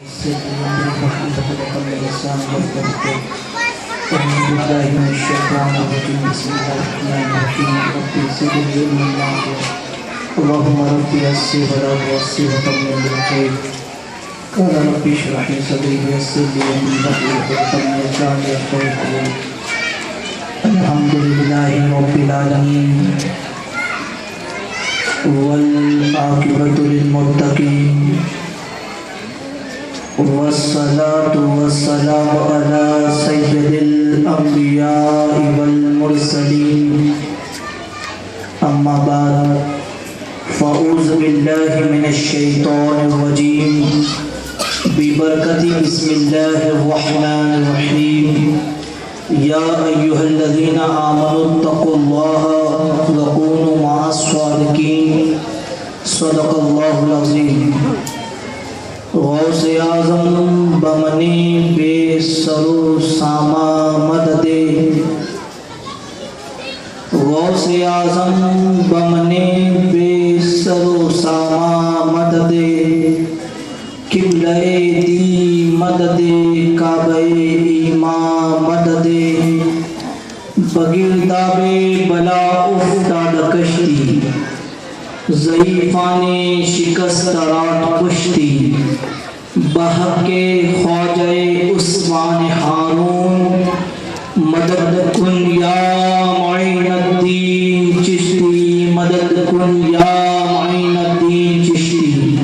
اللهم رب يسر ولا تعسر وتمم بالخير. قال رب اشرح لي صدري ويسر لي امري واحلل عقدة من لساني يفقهوا قولي. الحمد لله رب العالمين والعاقبة للمتقين والصلاة والسلام على سيد الأنبياء والمرسلين. أما بعد فأعوذ بالله من الشيطان الرجيم ببركة بسم الله الرحمن الرحيم. يا أيها الذين آمنوا اتقوا الله وكونوا مع الصادقين. صدق الله العظيم. غوث اعظم بمنی بے سرو ساما مدد. غوث اعظم بمنی بے سرو ساما مدد. قبلہ دی مدد کعبہ ایمان مدد. بگرداب بلا افتاد کشتی ضعیفان شکست راٹ کشتی. بحق خواجہ عثمان ہارون مدد کن یا معین الدین چشتی. مدد کن یا معین الدین چشتی.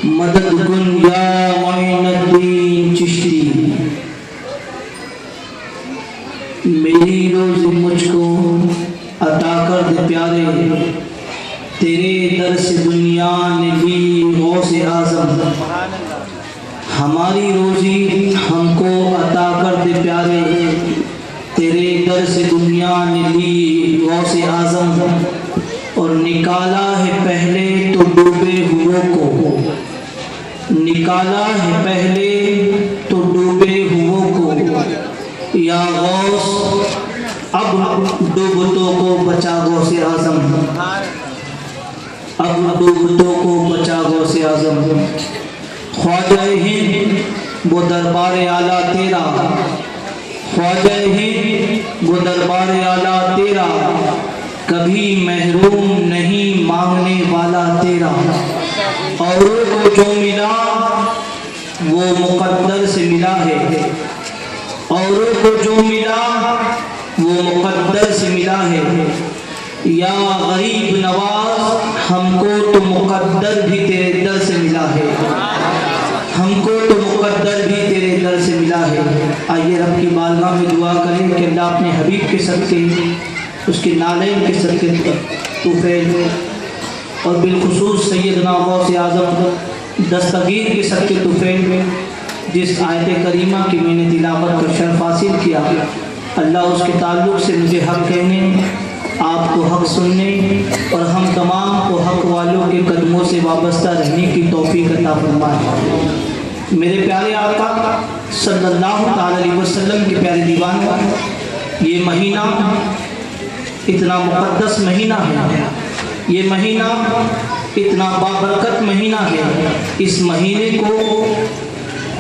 مدد کن یا معین الدین چشتی. میری روزی مجھ کو عطا کر دے پیارے، تیرے در سے دنیا نے لی غوث اعظم. ہماری روزی ہم کو عطا کر دے پیارے، تیرے در سے دنیا نے لی غوث اعظم. اور نکالا ہے پہلے تو ڈوبے ہوئے کو، نکالا ہے پہلے تو ڈوبے ہوئے کو. یا غوث اب ڈوبتوں کو بچا غوث اعظم. اب ڈوبتوں کو بچا غوث اعظم. خواجہ ہند وہ دربار اعلیٰ تیرا، خواجہ ہند وہ دربار اعلیٰ تیرا. کبھی محروم نہیں مانگنے والا تیرا. اوروں کو جو ملا وہ مقدر سے ملا ہے. اوروں کو جو ملا وہ مقدر سے ملا ہے. یا غریب نواز ہم کو تو مقدر بھی تیرے در سے ملا ہے. ہم کو تو مقدر بھی تیرے در سے ملا ہے. آئیے رب کی بارگاہ میں دعا کریں کہ اللہ اپنے حبیب کے صدقے، اس کے نالین کے صدقے توفیل، اور بالخصوص سیدنا غوث اعظم دستگیر کے صدقے توفیل میں جس آیت کریمہ کی میں نے تلاوت کا شرف حاصل کیا، اللہ اس کے تعلق سے مجھے حق کہنے، آپ کو حق سننے اور ہم تمام کو حق والوں کے قدموں سے وابستہ رہنے کی توفیق عطا فرمائے. میرے پیارے آقا صلی اللہ تعالی علیہ وسلم کے پیارے دیوان، یہ مہینہ اتنا مقدس مہینہ ہے، یہ مہینہ اتنا بابرکت مہینہ ہے. اس مہینے کو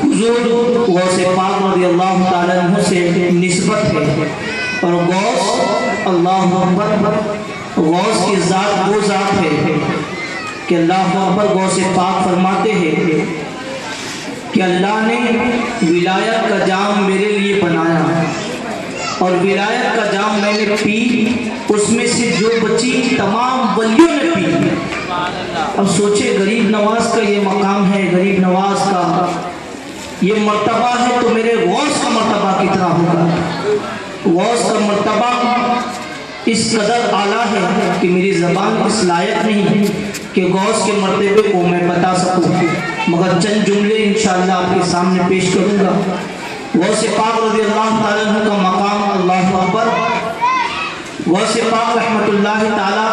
حضور غوث پاک رضی اللہ تعالیٰ عنہ سے نسبت ہے. اور غوث اللہ اکبر، غوث کی ذات وہ ذات ہے کہ اللہ اکبر غوث پاک فرماتے ہیں کہ اللہ نے ولایت کا جام میرے لیے بنایا، اور ولایت کا جام میں نے پی، اس میں سے جو بچی تمام ولیوں نے پی. اب سوچے غریب نواز کا یہ مقام ہے، غریب نواز کا یہ مرتبہ ہے، تو میرے غوث کا مرتبہ کتنا ہوگا. غوث کا مرتبہ اس قدر اعلیٰ ہے کہ میری زبان اس لائق نہیں کہ غوث کے مرتبے کو میں بتا سکوں، مگر چند جملے انشاءاللہ آپ کے سامنے پیش کروں گا. غوث پاک رضی اللہ تعالیٰ عنہ کا مقام اللہ اکبر. غوث پاک رحمت اللہ تعالیٰ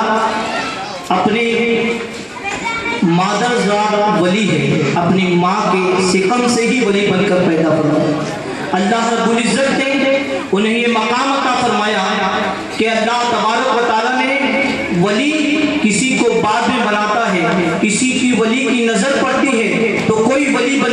اپنے مادر ذات ولی ہے، اپنی ماں کے سقم سے ہی ولی بن کر پیدا ہوا. اللہ رب العزت نے انہیں یہ مقام عطا فرمایا کہ اللہ تبارک و تعالیٰ نے ولی کسی کو بعد میں بناتا ہے، کسی کی ولی کی نظر پڑتی ہے تو کوئی ولی بن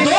2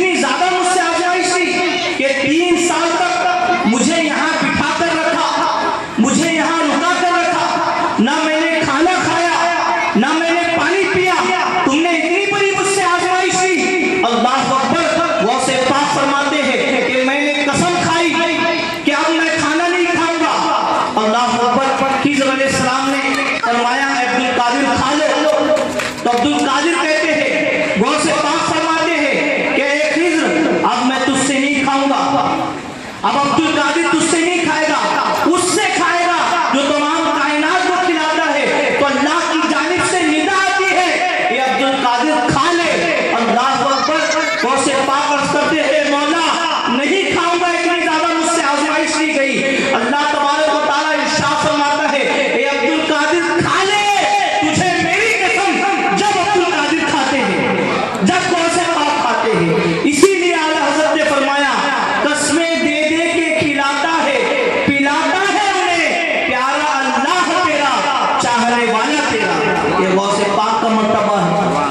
اتنی زیادہ مجھ سے آزمائش تھی کہ 3 سال تک مجھے یہاں بٹھا کر رکھا، مجھے یہاں رکا کر رکھا، نہ میں نے کھانا کھایا نہ میں نے پانی پیا، تم نے اتنی بڑی مجھ سے آزمائش لی۔ اللہ اکبر، غوث پاک فرماتے ہیں کہ میں نے قسم کھائی کہ اب میں کھانا نہیں کھاؤں گا۔ اللہ اکبر، خضر علیہ السلام نے فرمایا عبد القادر کھا لو، تو عبد القادر کہتے ہیں، غوث پاک فرماتے ہیں کہ اے خضر اب میں تجھ سے نہیں کھاؤں گا، اب عبد القادر تجھ سے نہیں کھائے گا، اس سے کھائے گا جو تمام کائنات کو کھلاتا ہے۔ تو اللہ کی جانب سے ندا آتی ہے کہ عبد القادر کھا لے۔ اللہ اکبر، غوث پاک عرض کرتے ہیں مولا نہیں کھاؤں گا، اتنی زیادہ مجھ سے آزمائش لی گئی۔ اللہ تبارک و تعالیٰ ارشاد فرماتا ہے اے عبد القادر کھا لے، تجھے میری قسم جب عبد القادر کھاتے ہیں، جب غوث پاک کھاتے ہیں، اسی لیے اعلیٰ حضرت نے فرمایا قسمیں دے دے کے کھلاتا ہے پلاتا ہے انہیں، پیارا اللہ تیرا چاہنے والا تیرا۔ یہ غوث پاک کا مرتبہ ہے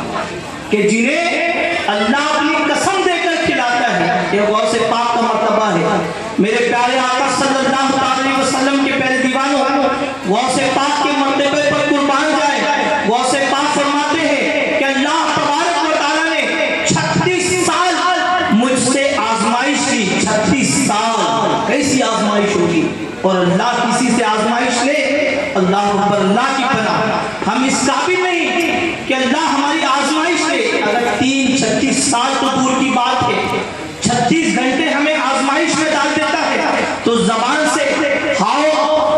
کہ جنہیں اللہ اپنی قسم دے کر کھلاتا ہے، یہ غوث پاک کا مرتبہ ہے۔ میرے پیارے آقا صلی اللہ علیہ وسلم کے پیارے دیوانوں، غوث پاک کے مرتبے پر قربان جائے۔ غوث پاک فرماتے ہیں کہ اللہ تبارک و تعالیٰ نے 36 سال مجھ سے آزمائش لی۔ 36 سال کیسی آزمائش ہوگی، اور اللہ کسی سے آزمائش لے، اللہ اکبر، اللہ کی پناہ۔ ہم اس قابل نہیں کہ اللہ ہماری آزمائش لے۔ اگر 36 سال تو دور کی بات ہے، 36 گھنٹے ہمیں آزمائش میں ڈال دیتا ہے، تو زبان سے ہاؤ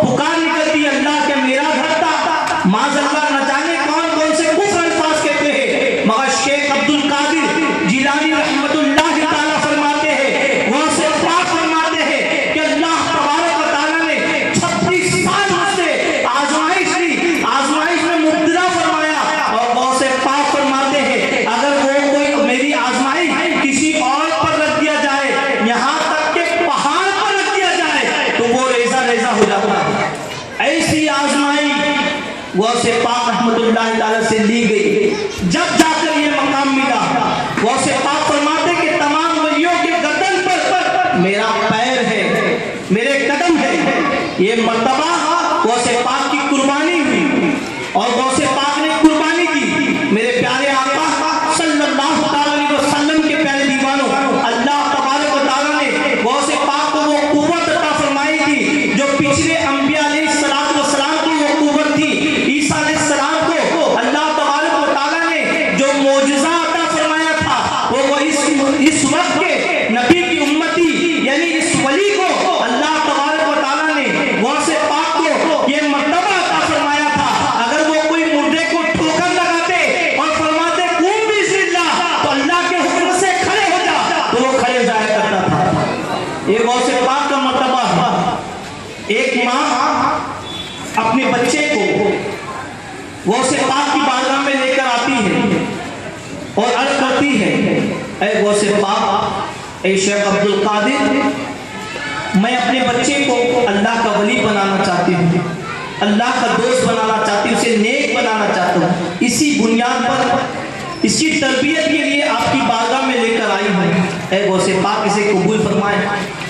پکار نکلتی ہے اللہ کہ میرا گھر تھا، معاذ اللہ نہ جانے کون کون سے کفر الفاظ کہتے ہیں، مگر شیخ عبد القادر جیلانی رحمت اللہ تعالیٰ فرماتے ہیں، غوث پاک فرماتے ہیں کہ اللہ تبارک و تعالیٰ نے 36 سال مجھ سے آزمائش لی، آزمائش میں مبتلا فرمایا۔ اور غوث پاک فرماتے ہیں اگر وہ کوئی میری آزمائش کسی اور پر رکھ دیا جائے، یہاں تک کہ پہاڑ پر رکھ دیا جائے، تو وہ ریزہ ریزہ ہو جاتا ہے۔ ایسی آزمائش غوث پاک رحمت اللہ تعالیٰ سے لی گئی، جب جا کر یہ مقام ملا۔ غوث پاک فرماتے کہ تمام ولیوں کے گردن پر میرا پیر ہے، میرے قدم ہے۔ یہ مرتبہ غوث پاک کی قربانی ہوئی، اور غوث پاک نے قربانی کی۔ میرے پیارے آقا صلی اللہ علیہ وسلم کے پیارے دیوانوں، اللہ تبارک و تعالیٰ نے غوث پاک کو وہ قوت عطا فرمائی تھی جو پچھلے انبیاء علیہ السلام کی وہ قوت تھی۔ عیسیٰ علیہ السلام کو اللہ تبارک و تعالیٰ نے جو معجزہ عطا فرمایا تھا، وہ اس وقت کے نبی کی امتی یعنی اس ولی کو اللہ تبارک و تعالیٰ نے غوث پاک کو یہ مرتبہ عطا فرمایا تھا۔ اگر وہ کوئی مردے کو ٹھوکر لگاتے اور فرماتے قوم بسم اللہ، تو اللہ کے حکم سے کھڑے ہو جا، تو وہ کھڑے جایا کرتا تھا۔ یہ غوث پاک کا مرتبہ ہے۔ ایک ماں اپنے بچے کو غوث پاک کی بارگاہ میں لے کر آتی ہے اور عرض کرتی ہے اے غوث پاک، اے شیخ عبد القادر، میں اپنے بچے کو اللہ کا ولی بنانا چاہتی ہوں، اللہ کا دوست بنانا چاہتی ہوں، اسے نیک بنانا چاہتا ہوں۔ اسی بنیاد پر اس کی تربیت کے لیے آپ کی بارگاہ میں لے کر آئی ہوں، اے غوث پاک اسے قبول فرمائیں،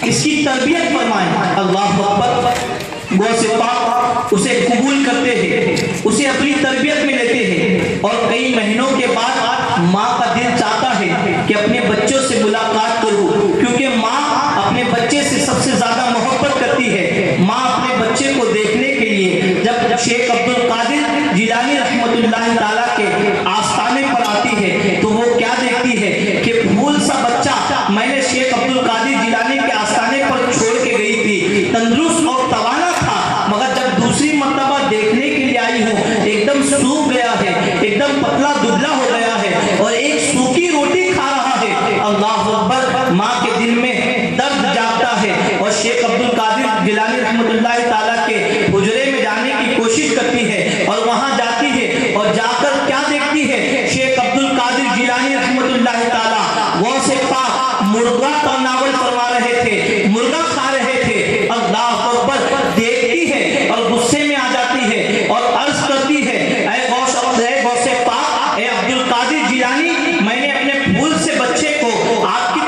اس کی تربیت فرمائیں۔ اللہ اکبر، غوث پاک اسے قبول کرتے ہیں، اسے اپنی تربیت میں لیتے ہیں، اور کئی مہینوں کے بعد ماں کا دل چاہتا ہے کہ اپنے بچوں سے ملاقات کروں، کیونکہ ماں اپنے بچے سے سب سے زیادہ محبت کرتی ہے۔ ماں اپنے بچے کو دیکھنے کے لیے جب شیخ عبد القادر جیلانی رحمت اللہ تعالیٰ کے آستانے پر آتی ہے، تو وہ کیا دیکھتی ہے کہ پھول سا بچہ میں نے شیخ عبد القادر جیلانی کے آستانے پر چھوڑ کے گئی تھی، تندرست اور توانا تھا، مگر جب دوسری مرتبہ دیکھنے کے لیے آئی ہوں ایک دم سوکھ گیا ہے، ایک دم پتلا دبلا ہو گیا ہے، اور ایک سوکھی روٹی کھا رہا ہے۔ اللہ اکبر، ماں کے دل میں درد جاگتا ہے، اور شیخ عبد القادر جیلانی رحمت اللہ تعالیٰ کے حجرے میں جانے کی کوشش کرتی ہے، اور وہاں جاتی ہے، اور جا کر کیا دیکھتی ہے، شیخ عبد القادر جیلانی رحمت اللہ تعالیٰ غوث پاک مرغا تناول فرما رہے تھے، مرغا کھا رہے تھے۔ اللہ اکبر، دیکھتی ہے اور غصے میں آ جاتی ہے اور عرض کرتی ہے اے غوث پاک، اے عبد القادر جیلانی، میں نے اپنے پھول سے بچے کو آپ کی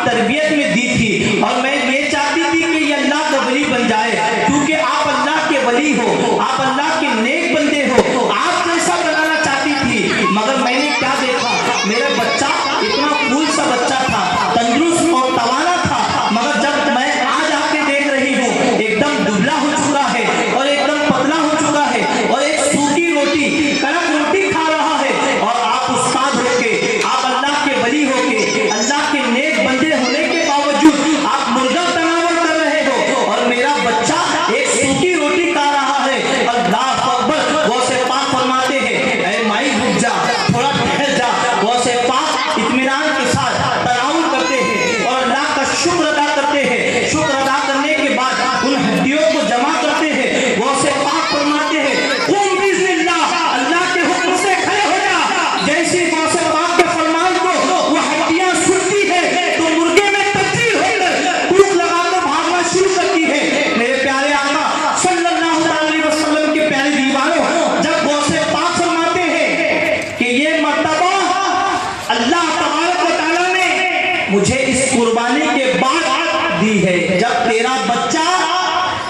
دی ہے. جب تیرا بچہ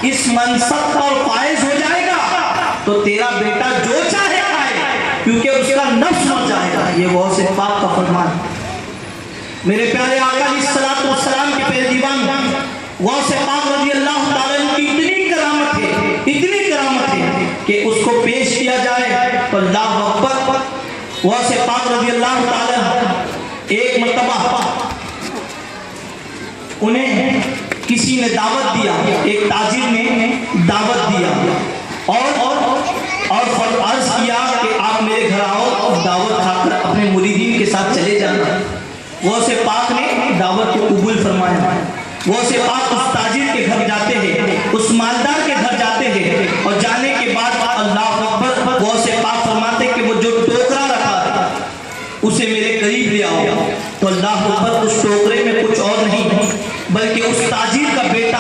اس منصب پر فائز ہو جائے گا تو تیرا بیٹا جو چاہے کھائے کیونکہ اس کا نفس مر جائے گا. یہ غوث پاک کا فرمان ہے. میرے پیارے آقا علیہ الصلوۃ والسلام کے پیارے دیوان غوث پاک رضی اللہ تعالیٰ عنہ کی اتنی کرامت ہے کہ اس کو پیش کیا جائے تو اللہ اکبر. غوث پاک رضی اللہ تعالیٰ عنہ ایک مرتبہ انہیں کسی نے دعوت دیا, ایک تاجر نے دعوت دیا اور عرض کیا کہ آپ میرے گھر آؤ اور دعوت کھا کر اپنے مریدین کے ساتھ چلے جانا. غوث پاک نے دعوت کو قبول فرمایا. غوث پاک اس تاجر کے گھر جاتے ہیں, اس مالدار کے گھر جاتے ہیں اور جانے کے بعد اللہ اکبر غوث پاک فرماتے کہ وہ جو ٹوکرا رکھا تھا اسے میرے قریب لے آؤ. تو اللہ اکبر اس ٹوکرے میں کچھ اور نہیں بلکہ اس تاجر کا بیٹا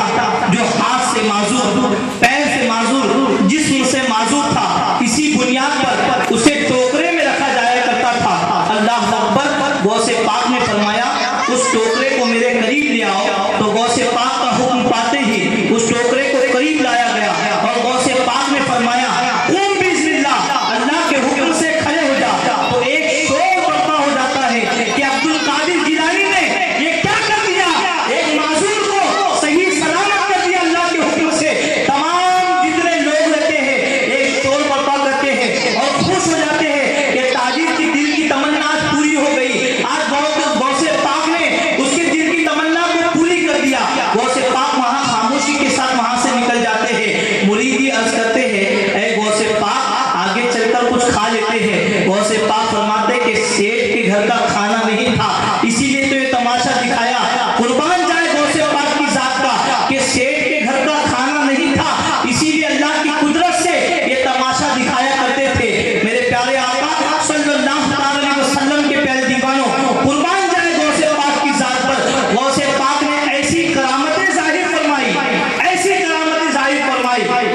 جو ہاتھ سے معذور, پیر سے معذور, جسم سے معذور تھا, اسی بنیاد پر اسے ٹوکرے میں رکھا جایا کرتا تھا. اللہ اکبر. غوث پاک نے فرمایا اس ٹوکرے کو میرے قریب لے آؤ. تو غوث پاک کا حکم پاتے ہی اس ٹوکرے کو قریب لایا گیا اور غوث پاک نے فرمایا قم بسم اللہ, اللہ کے حکم سے کھڑے ہو جا. تو ایک شور برپا ہو جاتا ہے کہ عبد القادر جیلانی نے یہ کیا کر دیا, ایک معذور کو صحیح سلامت کر دیا اللہ کے حکم سے. تمام جتنے لوگ رہتے ہیں ایک شور برپا کرتے ہیں اور خوش ہو جاتے ہیں کہ تاجر کی دل کی تمنا پوری ہو گئی. آج غوث پاک نے اس کے دل کی تمنا کو پوری کر دیا. غوث پاک وہاں خاموشی کے ساتھ وہاں سے نکل جاتے ہیں. مریدی عرض کرتے ہیں اے غوث پاک آگے چل کر کچھ کھا لیتے ہیں. غوث پاک فرماتے کہ سیٹ کے گھر کا کھانا نہیں تھا اسی لیے تو یہ تماشا دکھایا. قربان جائے غوث پاک کی ذات کا کہ سیٹ کے گھر کا کھانا نہیں تھا اسی لیے اللہ کی قدرت سے یہ تماشا دکھایا کرتے تھے. میرے پیارے آقا صلی اللہ علیہ وسلم کے پیارے دیوانوں, قربان جائے غوث پاک کی ذات پر. غوث پاک نے ایسی کرامتیں ظاہر فرمائی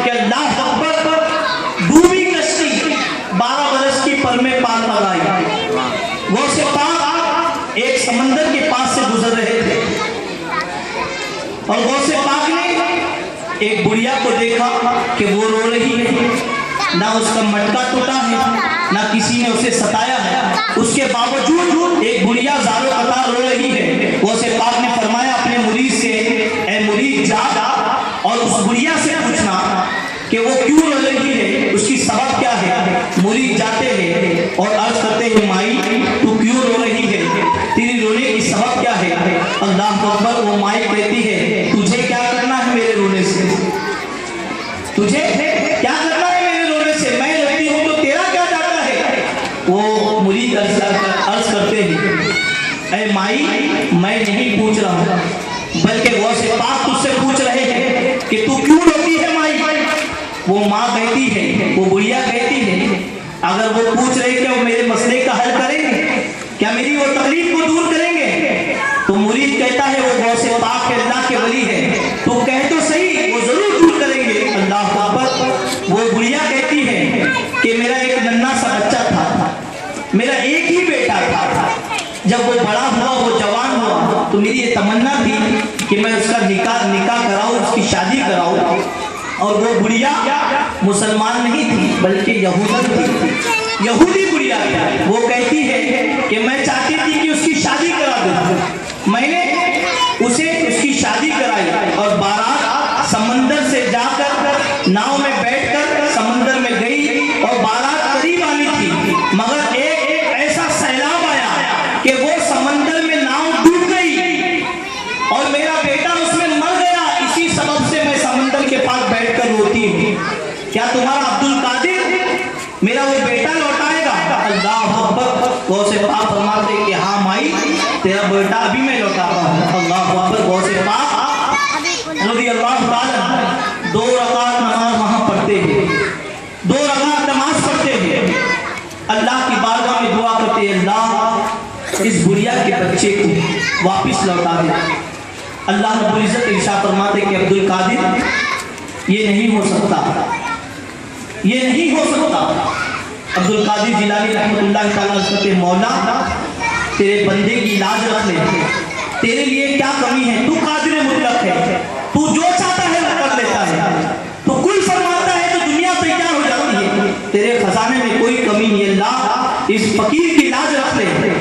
کہ اللہ اکبر. ڈوبی کشتی 12 برس کی پر میں پار لگائی. غوث پاک ایک سمندر کے پاس سے گزر رہے تھے اور غوث پاک نے ایک بڑھیا کو دیکھا کہ وہ رو رہی ہے. نہ اس کا مٹکا ٹوٹا ہے نہ کسی نے اسے ستایا ہے, اس کے باوجود ایک بڑھیا زارو قطار رو رہی ہے. غوث پاک نے فرمایا اپنے مرید سے اے مرید جا اور اس بڑھیا سے پوچھنا کہ وہ کیوں رو رہی ہے, اس کی سبب کیا ہے. مرید جاتے ہیں اور عرض کرتے ہیں مائی تو کیوں رو رہی ہے, تیری رونے کی سبب کیا ہے. اللہ اکبر. وہ مائی کہتی ہے تجھے کیا کرنا ہے میرے رونے سے, تجھے کیا کرنا ہے میرے رونے سے, میں روتی ہوں تو تیرا کیا جاتا ہے. وہ مرید عرض کرتے ہیں اے مائی میں نہیں پوچھ رہا ہوں بلکہ غوث پاک تجھ سے پوچھ رہے ہیں کہ تو کیوں روتی ہے مائی. وہ ماں کہتی ہے, وہ بڑھیا کہتی ہے اگر وہ پوچھ رہے کہ وہ میرے مسئلے کا حل کریں گے, کیا میری وہ تکلیف کو دور کریں گے. تو مرید کہتا ہے وہ غوث پاک کے اللہ کے ولی ہے, تو کہہ تو صحیح وہ ضرور دور کریں گے. اللہ اکبر. وہ بڑھیا کہتی ہے کہ میرا ایک ننھا سا بچہ تھا, میرا ایک ہی بیٹا تھا. جب وہ بڑا ہوا, وہ جوان ہوا تو میری یہ تمنا تھی کہ میں اس کا نکاح کراؤں, اس کی شادی کراؤں. اور وہ بڑھیا مسلمان نہیں تھی بلکہ یہودی بڑھیا تھی. وہ کہتی ہے کہ میں چاہتی تھی کہ اس کی شادی کرا دوں. میں نے اسے اس کی شادی کرائی اور بارات سمندر سے جا کر ناؤ میں بیٹھ کر سمندر میں گئی اور بارات قریب آنی تھی مگر ایک ایسا سیلاب آیا کہ وہ سمندر میں ناؤ ڈوب گئی اور میرا بیٹا اس میں مر گیا. اسی سبب سے میں سمندر کے پاس بیٹھ کر روتی ہوں. کیا تمہارا عبد القادر میرا وہ بیٹا لوٹائے گا. اللہ اکبر. غوث پاک فرماتے کہ ہاں مائی تیرا بیٹا ابھی میں لوٹاتا ہوں. اللہ اکبر. غوث پاک رضی اللہ تعالی 2 رکعت نماز وہاں پڑھتے ہیں, 2 رکعت نماز پڑھتے ہیں, اللہ کی بارگاہ میں دعا کرتے ہیں اللہ اس بڑھیا کے بچے کو واپس لوٹا دے. اللہ رب العزت ارشاد فرماتے کہ عبد القادر یہ نہیں ہو سکتا, یہ نہیں ہو سکتا. عبد القادر جیلانی رحمۃ اللہ تعالیٰ کہتے ہیں مولا تیرے بندے کی لاج رکھ لے, تیرے لیے کیا کمی ہے, تو قادر مطلق ہے. اس فقیر کی لاج رکھ لے،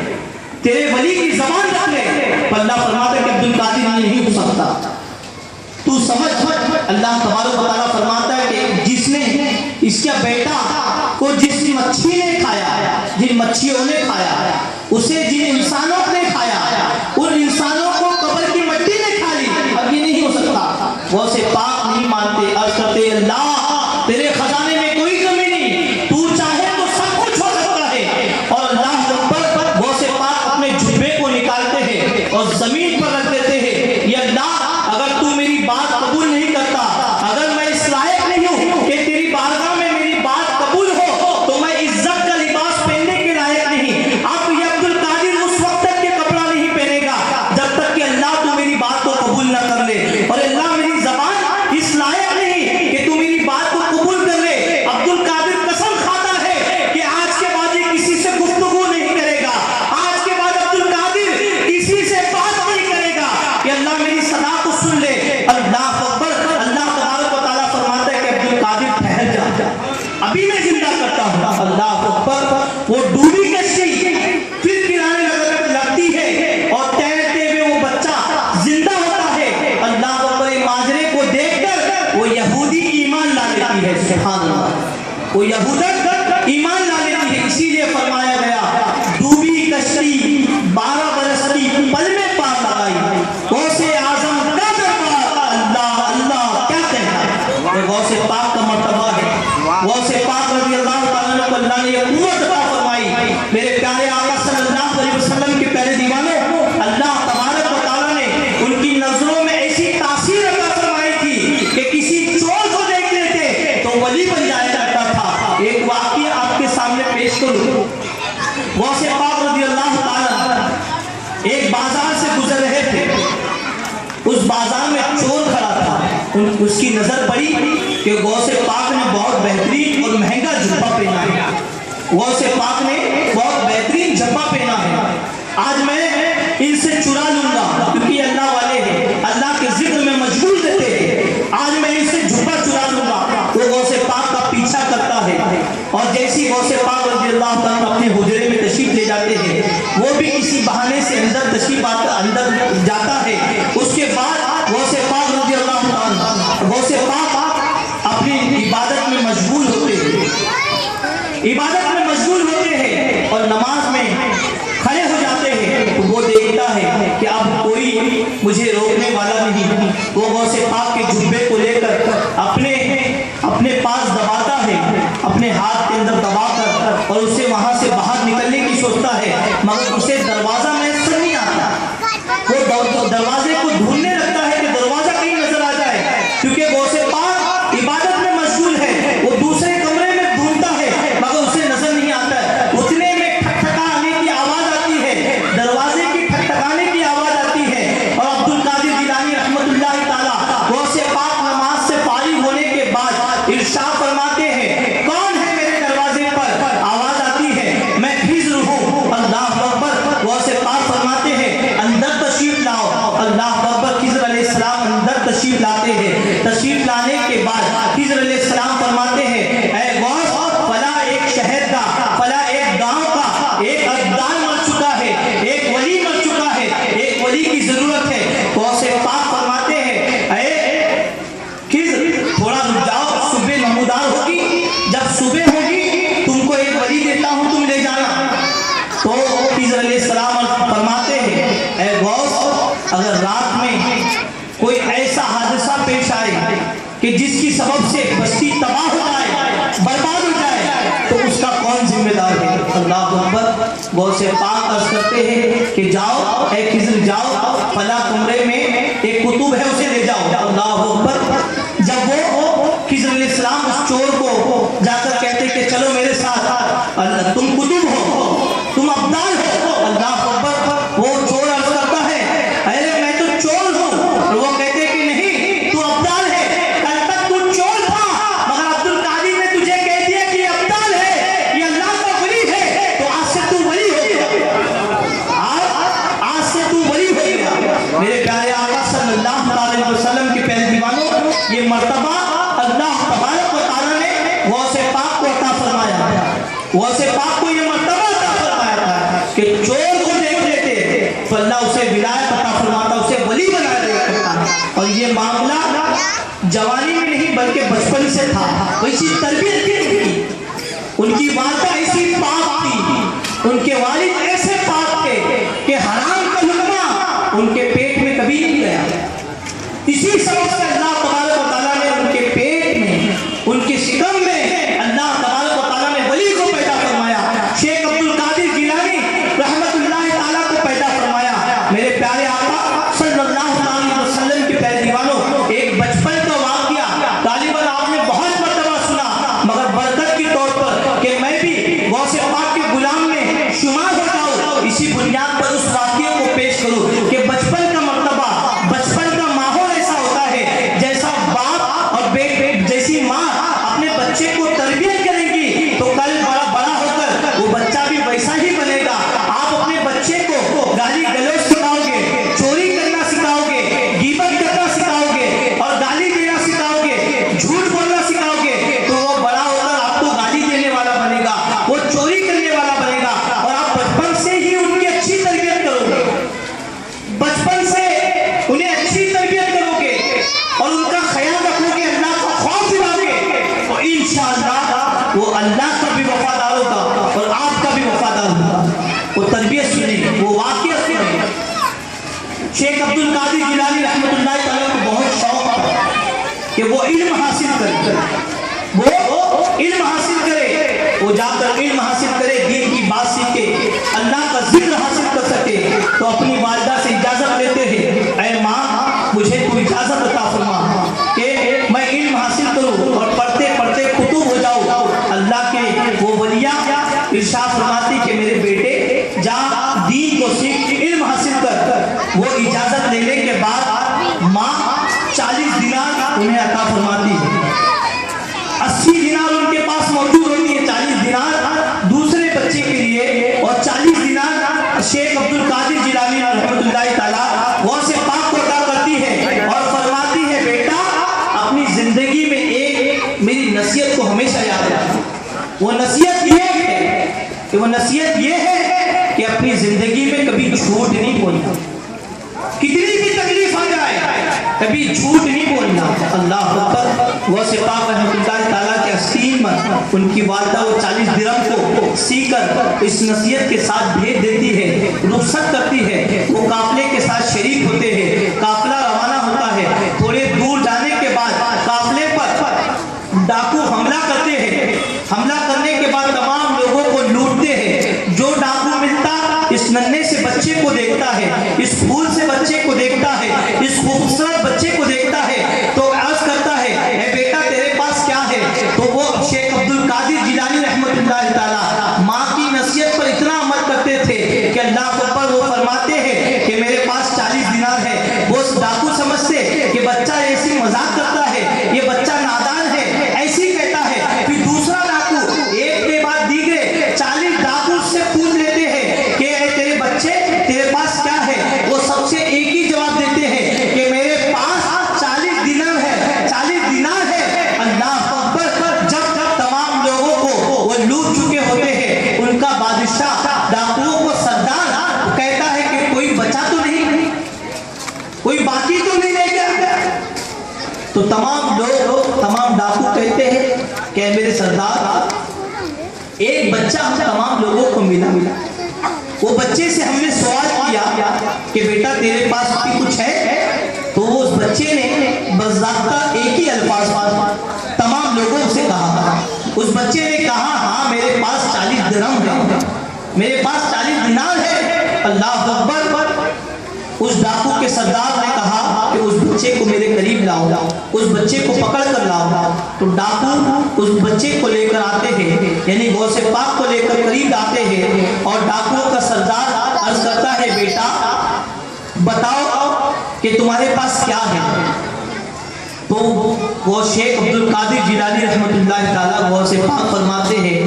تیرے ولی کی زبان رکھ لے۔ اللہ فرماتا ہے کہ عبد القادر نہیں ہو سکتا، تو سمجھ۔ اللہ تبارک و تعالیٰ فرماتا ہے کہ جس نے اس کا بیٹا کو جس مچھی نے کھایا، جن مچھیوں نے کھایا، اسے جن انسانوں نے کھایا، ان انسانوں کو قبر کی مٹی نے کھا لی، اب یہ نہیں ہو سکتا۔ وہ سے پاک نہیں مانتے، عرض کرتے اللہ تیرے خزانے میں کوئی کمی نہیں، تو چاہے تو سب کچھ ہو سکتا ہے۔ اور اللہ اکبر، وہ سے پاک اپنے جبے کو نکالتے ہیں اور زمین پر رکھ دیتے ہیں، یا اللہ اگر تو میری بات قبول نہیں کرتا، اگر میں اس لائق نہیں ہوں کہ تیری بارگاہ میں میری بات قبول ہو، تو میں عزت کا لباس پہننے کے لائق نہیں۔ اب یہ عبد القادر اس وقت تک کے کپڑا نہیں پہنے گا جب تک کہ اللہ تو میری بات کو قبول نہ کر لے، اور اللہ میری زبان اس لائق نہیں کہ تو میری بات کو قبول کر لے۔ عبد القادر قسم کھاتا ہے کہ آج کے بعد یہ کسی سے گفتگو نہیں کرے گا، آج کے بعد عبد القادر کسی سے بات نہیں کرے گا کہ اللہ میری صدا کو سن لے۔ اللہ اکبر، اللہ تبارک و تعالیٰ فرماتا ہے کہ عبد القادر ٹھہر جا، ابھی میں زندہ کرتا ہوں۔ اللہ اکبر، وہ ڈوبی کشتی پھر گرانے لگتی ہے اور تیرتے ہوئے وہ بچہ زندہ ہوتا ہے۔ اللہ اکبر، ماجرے کو دیکھ کر وہ یہودی ایمان لا لیتی ہے، سبحان اللہ، وہ یہودت ایمان لا لیتی ہے۔ اسی لیے فرمایا گیا ڈوبی کشتی 12 برس کی پل میں پار لگائی، غوث اعظم کا دربار، اللہ اللہ کیا کہنا ہے، یہ غوث پاک کا مرتبہ ہے۔ غوث پاک رضی اللہ تعالیٰ عنہ کو اللہ نے یہ قوت عطا فرمائی۔ میرے پیارے آقا صلی اللہ علیہ وسلم کے پیارے دیوانوں، اللہ تبارک و تعالیٰ نے ان کی نظروں میں ایسی تاثیر عطا فرمائی تھی کہ کسی چور کو دیکھ لیتے تو ولی بن جایا کرتا تھا۔ ایک واقعہ آپ کے سامنے پیش کروں۔ غوث پاک رضی اللہ تعالیٰ ایک بازار سے گزر رہے تھے، اس بازار میں چور کھڑا تھا، اس کی نظر پڑی کہ غوث پاک نے بہت بہترین اور مہنگا جبہ پہنا ہے، غوث پاک نے بہت بہترین جبہ پہنا ہے، آج میں ان سے چرا لوں گا، کیونکہ یہ اللہ والے ہیں، اللہ کے ذکر میں مشغول رہتے ہیں، آج میں ان سے جبہ چرا لوں گا۔ وہ غوث پاک کا پیچھا کرتا ہے، اور جیسی غوث پاک رضی اللہ تعالیٰ اپنے حجرے میں تشریف لے جاتے ہیں، وہ بھی کسی بہانے سے اندر تشریف اندر جاتا ہے۔ اس کے بعد غوث پاک رضی اللہ تعالیٰ، غوث پاک اپنی عبادت میں مشغول ہوتے ہیں، عبادت میں مشغول ہوتے ہیں اور نماز میں کھڑے ہو جاتے ہیں، تو وہ دیکھتا ہے کہ اب کوئی مجھے روکنے والا نہیں۔ وہ غوث پاک کے جبے کو لے کر اپنے پاس دباتا ہے، اپنے ہاتھ کے اندر دبا کر، اور اسے وہاں سے باہر نکلنے کی سوچتا ہے، مگر اسے دروازہ میسر نہیں آتا۔ وہ دروازے کو ڈھونڈنے لگتا ہے کہ دروازہ کہیں نظر آ جائے، کیونکہ غوث پاک عبادت میں مشغول ہے۔ وہ دوسرے کمرے میں ڈھونڈتا ہے مگر اسے نظر نہیں آتا ہے۔ اتنے میں ٹھکٹھکانے کی آواز آتی ہے، دروازے کی ٹھکٹھکانے کی آواز آتی ہے، اور عبد القادر جیلانی رحمۃ اللہ تعالیٰ غوث پاک نماز سے فارغ ہونے کے بعد ارشاد فرماتے ہیں، کون ہے میرے دروازے پر؟ آواز آتی ہے، میں خضر ہوں۔ اللہ اکبر، غوث پاک فرماتے ہیں اندر تشریف لاؤ۔ اللہ اکبر، خضر علیہ السلام اندر تشریف لاتے ہیں۔ تشریف لانے کے بعد خضر علیہ السلام فرماتے ہیں، اے غوث، فلاں ایک شہر کا، فلاں ایک گاؤں کا ایک ابدال مر چکا ہے، ایک ولی مر چکا ہے، ایک ولی کی ضرورت ہے۔ غوث پاک فرماتے ہیں، اے خضر تھوڑا رک جاؤ، صبح نمودار ہوگی، جب صبح ہوگی تم کو ایک ولی دیتا ہوں، تم لے جانا۔ تو خضر علیہ السلام فرماتے ہیں، اے غوث، اگر رات میں کوئی ایسا حادثہ پیش آئے کہ جس کی سبب سے بستی تباہ ہو جائے، برباد ہو جائے، تو اس کا کون ذمہ دار ہے؟ اللہ اکبر، غوث پاک عرض کرتے ہیں کہ جاؤ اے خضر، جاؤ فلاں کمرے میں ایک کتب ہے، اسے لے جاؤ۔ اللہ اکبر، جب وہ خضر علیہ السلام اس چور کو جا کر کہتے کہ چلو میرے ساتھ، تم کتب ہو، تم ابدال ہو۔ اللہ اکبر، وہ چور عرض کرتا ہے، ارے میں تو چور ہوں، اور وہ کہتے کہ نہیں، تو ابدال ہے، کل تک تو چور تھا، مگر عبد القادر نے تجھے کہہ دیا کہ یہ ابدال ہے، یہ اللہ کا ولی ہے، تو آج سے تو ولی ہو گیا، آج سے تو ولی ہو گیا۔ میرے پیارے آقا صلی اللہ علیہ وسلم کے پیارے دیوانوں، یہ مرتبہ اللہ تبارک و تعالیٰ نے غوث پاک کو عطا فرمایا، غوث پاک کو یہ مرتبہ تعالیٰ اسے ولایت عطا فرماتا، اسے ولی بنا دیا کرتا۔ اور یہ معاملہ جوانی میں نہیں بلکہ بچپن سے تھا، ویسی تربیت کی ان کی والدہ ایسی پاک تھی، ان کے والد ایسے پاک تھے کہ حرام کا لقمہ ان کے پیٹ میں کبھی نہیں گیا۔ اسی سبب سے اللہ تبارک و تعالیٰ نے ان کے پیٹ میں، ان کے شکم میں اللہ تبارک و تعالیٰ نے ولی کو پیدا فرمایا، شیخ عبد القادر جیلانی رحمت اللہ تعالیٰ کو پیدا فرمایا۔ میرے پیارے آقا صلی اللہ علیہ وسلم کے پیارے دیوانوں، ایک بچپن کا واقعہ غالباً آپ نے بہت مرتبہ سنا، مگر برکت کے طور پر کہ میں بھی غوث پاک کے غلام میں شمار ہوتا ہوں، اسی بنیاد پر اس واقعے کو پیش کروں کہ بچپن کا مرتبہ، بچپن کا ماحول ایسا ہوتا ہے جیسا باپ اور جیسی ماں اپنے بچے کو تربیت کرے گی تو کل بڑا ہو کر وہ بچہ بھی ویسا ہی بنے گا۔ آپ اپنے بچے کو گالی گلوچ سکھاؤ گے، چوری کرنا سکھاؤ گے، غیبت کرنا سکھاؤ گے اور گالی دینا سکھاؤ گے، جھوٹ بولنا سکھاؤ گے تو وہ بڑا ہو کر آپ کو گالی دینے والا بنے گا، وہ چوری کرنے والا بنے گا۔ اور آپ بچپن سے ہی ان کی اچھی تربیت کرو گے، بچپن سے انہیں اچھی تربیت کرو گے اور ان کا خیال رکھو گے، اللہ کا خوف دلاؤ گے تو انشاءاللہ وہ اللہ کا بھی وفادار ہوگا اور آپ کا بھی وفادار ہوگا۔ وہ تربیت سنیں، وہ واقعہ سنیں۔ شیخ عبد القادر جیلانی رحمت اللہ تعالیٰ کو بہت شوق تھا کہ وہ علم حاصل کرے، وہ علم حاصل کرے، وہ جا کر علم حاصل کرے، دین کی بات سیکھے، اللہ کا ذکر حاصل کر سکے۔ تو اپنی والدہ سے اجازت لیتے ہیں، اے ماں مجھے تو اجازت عطا فرما کہ میں علم حاصل کروں اور پڑھتے پڑھتے کتب ہو جاؤں۔ اللہ کے وہ ولیاں ارشاد فرماتی کہ میرے بیٹے جا دین کو سیکھ، علم حاصل کر۔ وہ اجازت لینے کے بعد ماں 40 دینار انہیں عطا فرماتی ہے، 80 دینار ان کے پاس موجود ہوتی ہے، 40 دینار دوسرے بچے کے لیے اور 40 دینار شیخ عبد القادر جیلانی رحمت اللہ تعالیٰ غوث پاک کو عطا کرتی ہے اور فرماتی ہے بیٹا اپنی زندگی میں ایک میری نصیحت کو ہمیشہ یاد رکھنا۔ وہ نصیحت یہ ہے کہ اپنی زندگی میں کبھی جھوٹ نہیں بولنا، کتنی بھی تکلیف آ جائے کبھی جھوٹ نہیں بولنا۔ اللہ اکبر۔ غوث پاک رحمت اللہ تعالیٰ کے آستین میں ان کی والدہ وہ 40 درہم کو سی کر اس نصیحت کے ساتھ بھیج دیتی ہے، رخصت کرتی ہے۔ وہ قافلے کے ساتھ شریک ہوتے ہیں، قافلہ روانہ ہوتا ہے۔ تھوڑے دور جانے کے بعد قافلے پر ڈاکو حملہ کرتے ہیں، حملہ کرنے کے بعد تمام لوگوں کو لوٹتے ہیں۔ جو ڈاکو ملتا اس ننھے سے بچے کو دیکھتا ہے، اس پھول سے بچے کو دیکھتا ہے، اس خوبصورت بچے کو دیکھتا ہے تو عرض کرتا ہے اے بیٹا تیرے پاس کیا ہے؟ تو وہ شیخ عبد القادر جیلانی رحمت اللہ تعالیٰ ماں کی نصیحت پر اتنا عمل کرتے تھے کہ اللہ پر وہ فرماتے ہیں کہ میرے پاس 40 دینار ہے۔ وہ ڈاکو سمجھتے کہ بچہ ایسی مذاق کرتا ہے، یہ بچہ نادان ہے، ایسی کہتا ہے۔ پھر دوسرا ڈاکو ایک کے بعد دیگرے 40 ڈاکو سے پوچھ لیتے ہیں کہ اے تیرے بچے تیرے پاس کیا ہے؟ وہ سب سے ایک ہی جواب دیتے ہیں کہ میرے پاس 40 دینار ہے، 40 دینار ہے۔ اللہ اکبر۔ جب تمام لوگوں کو وہ لوٹ چکے ہوتے ہیں، ان کا بادشاہ ڈاکوؤں کو سردار کہتا ہے کہ کوئی بچا تو نہیں، کوئی باقی تو نہیں رہ گیا؟ تو تمام ڈاکو کہتے ہیں کہ میرے سردار ایک بچہ ہم تمام لوگوں کو ملا۔ وہ بچے سے ہم نے سوال کیا کہ بیٹا تیرے پاس بھی کچھ ہے؟ تو وہ اس بچے نے باضابطہ ایک ہی الفاظ تمام لوگوں سے کہا۔ اس بچے نے کہا ہاں میرے پاس 40 درہم ہے، میرے پاس 40 دینار ہے۔ اللہ اکبر۔ اس ڈاکو کے سردار نے کہا کہ اس بچے کو میرے قریب لاؤ، اس بچے کو پکڑ کر لاؤ۔ تو ڈاکو اس بچے کو لے کر آتے ہیں، یعنی غوث پاک کو لے کر قریب آتے ہیں اور ڈاکوؤں کا سردار عرض کرتا ہے بیٹا بتاؤ کہ تمہارے پاس کیا ہے؟ تو وہ شیخ عبد القادر جیلانی رحمت اللہ تعالیٰ غوث پاک فرماتے ہیں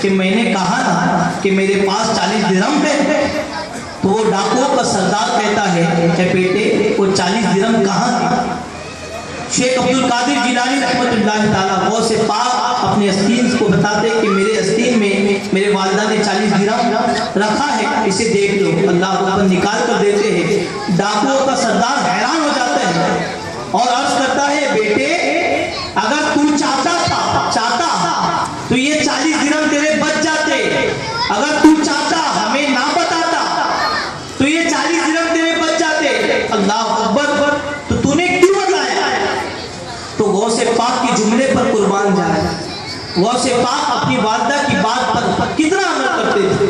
کہ میں نے کہا نا کہ میرے پاس 40 درہم ہے۔ تو وہ ڈاکوؤں کا سردار کہتا ہے کہ بیٹے وہ 40 درہم کہاں تھے؟ شیخ عبد القادر جیلانی رحمت اللہ تعالیٰ غوث پاک اپنے استین کو بتاتے کہ میرے استین میں میرے والدہ نے 40 درہم رکھا ہے اسے دیکھ لو. اللہ اکبر نکال کر دیتے ہیں. ڈاکوؤں کا سردار حیران ہو جاتا ہے اور عرض کرتا ہے بیٹے اگر تو چاہتا تو یہ 40 درہم تیرے بچ جاتے. اگر تو چاہتا ہمیں نہ بتاتا تو یہ 40 درہم تیرے بچ جاتے. اللہ اکبر. تو نے کیوں بتایا؟ تو غوث پاک کی جملے پر قربان جائے. غوث پاک اپنی والدہ کی بات پر کتنا عمل کرتے تھے.